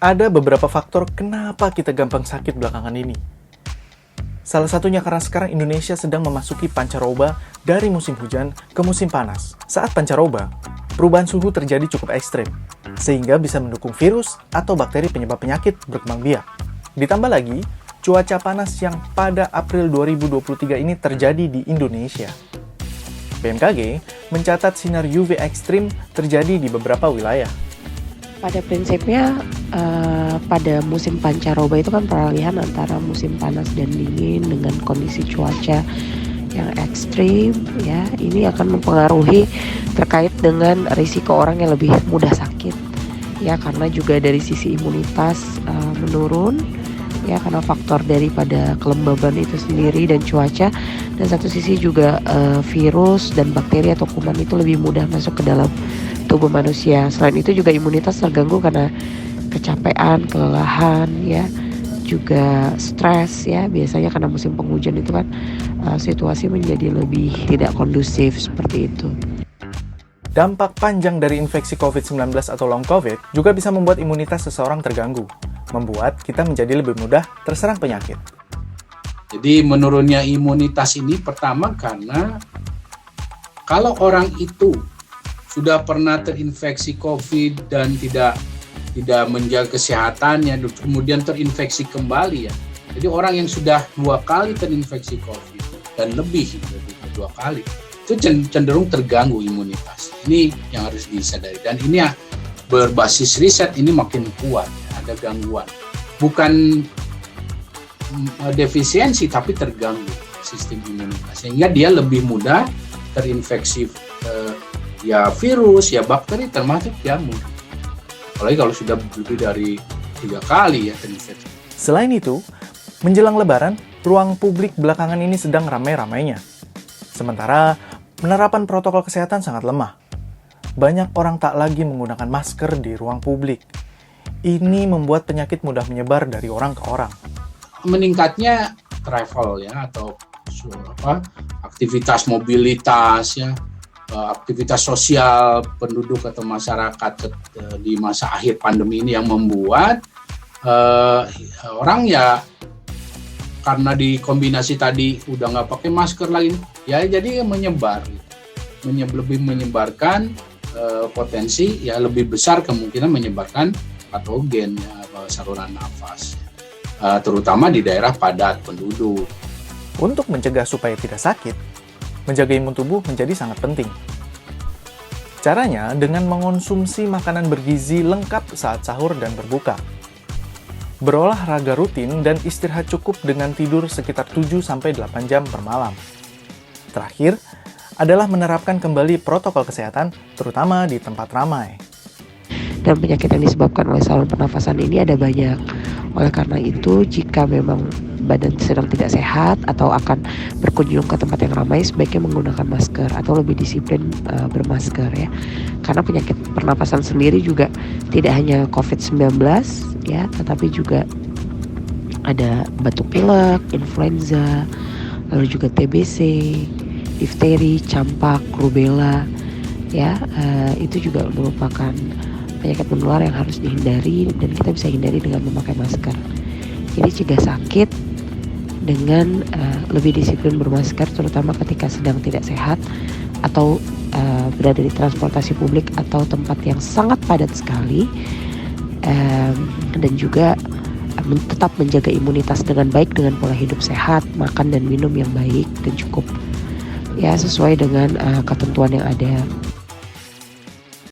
Ada beberapa faktor kenapa kita gampang sakit belakangan ini. Salah satunya karena sekarang Indonesia sedang memasuki pancaroba dari musim hujan ke musim panas. Saat pancaroba, perubahan suhu terjadi cukup ekstrim, sehingga bisa mendukung virus atau bakteri penyebab penyakit berkembang biak. Ditambah lagi, cuaca panas yang pada April 2023 ini terjadi di Indonesia. BMKG mencatat sinar UV ekstrim terjadi di beberapa wilayah. Pada prinsipnya pada musim pancaroba itu kan peralihan antara musim panas dan dingin dengan kondisi cuaca yang ekstrim ya. Ini akan mempengaruhi terkait dengan risiko orang yang lebih mudah sakit ya, karena juga dari sisi imunitas menurun ya, karena faktor daripada kelembaban itu sendiri dan cuaca, dan satu sisi juga virus dan bakteri atau kuman itu lebih mudah masuk ke dalam tubuh manusia. Selain itu juga imunitas terganggu karena kecapean, kelelahan ya, juga stres ya. Biasanya karena musim penghujan itu kan situasi menjadi lebih tidak kondusif seperti itu. Dampak panjang dari infeksi COVID-19 atau long COVID juga bisa membuat imunitas seseorang terganggu, membuat kita menjadi lebih mudah terserang penyakit. Jadi menurunnya imunitas ini pertama karena kalau orang itu sudah pernah terinfeksi COVID dan tidak menjaga kesehatannya, kemudian terinfeksi kembali ya. Jadi orang yang sudah 2 kali terinfeksi COVID dan lebih dari 2 kali, itu cenderung terganggu imunitas. Ini yang harus disadari, dan ini ya, berbasis riset ini makin kuat ya, ada gangguan. Bukan defisiensi tapi terganggu sistem imunitas, sehingga dia lebih mudah terinfeksi ya virus, ya bakteri, termasuk jamur. Apalagi kalau sudah lebih dari 3 kali ya terinfeksi. Selain itu, menjelang Lebaran, ruang publik belakangan ini sedang ramai-ramainya. Sementara, penerapan protokol kesehatan sangat lemah. Banyak orang tak lagi menggunakan masker di ruang publik. Ini membuat penyakit mudah menyebar dari orang ke orang. Meningkatnya travel ya, atau aktivitas mobilitas ya, aktivitas sosial penduduk atau masyarakat di masa akhir pandemi ini yang membuat orang ya, karena dikombinasi tadi udah nggak pakai masker lagi ya, jadi lebih menyebarkan potensi ya, lebih besar kemungkinan menyebarkan patogen ya, saluran nafas terutama di daerah padat penduduk. Untuk mencegah supaya tidak sakit, menjaga imun tubuh menjadi sangat penting. Caranya dengan mengonsumsi makanan bergizi lengkap saat sahur dan berbuka. Berolahraga rutin dan istirahat cukup dengan tidur sekitar 7-8 jam per malam. Terakhir, adalah menerapkan kembali protokol kesehatan, terutama di tempat ramai. Dan penyakit yang disebabkan oleh saluran pernafasan ini ada banyak. Oleh karena itu, jika memang badan sedang tidak sehat atau akan berkunjung ke tempat yang ramai, sebaiknya menggunakan masker atau lebih disiplin bermasker ya. Karena penyakit pernapasan sendiri juga tidak hanya COVID-19 ya, tetapi juga ada batuk pilek, influenza, lalu juga TBC, difteri, campak, rubella ya. Itu juga merupakan penyakit menular yang harus dihindari, dan kita bisa hindari dengan memakai masker. Jadi cegah sakit dengan lebih disiplin bermasker, terutama ketika sedang tidak sehat atau berada di transportasi publik atau tempat yang sangat padat sekali, dan juga tetap menjaga imunitas dengan baik dengan pola hidup sehat, makan dan minum yang baik dan cukup ya, sesuai dengan ketentuan yang ada.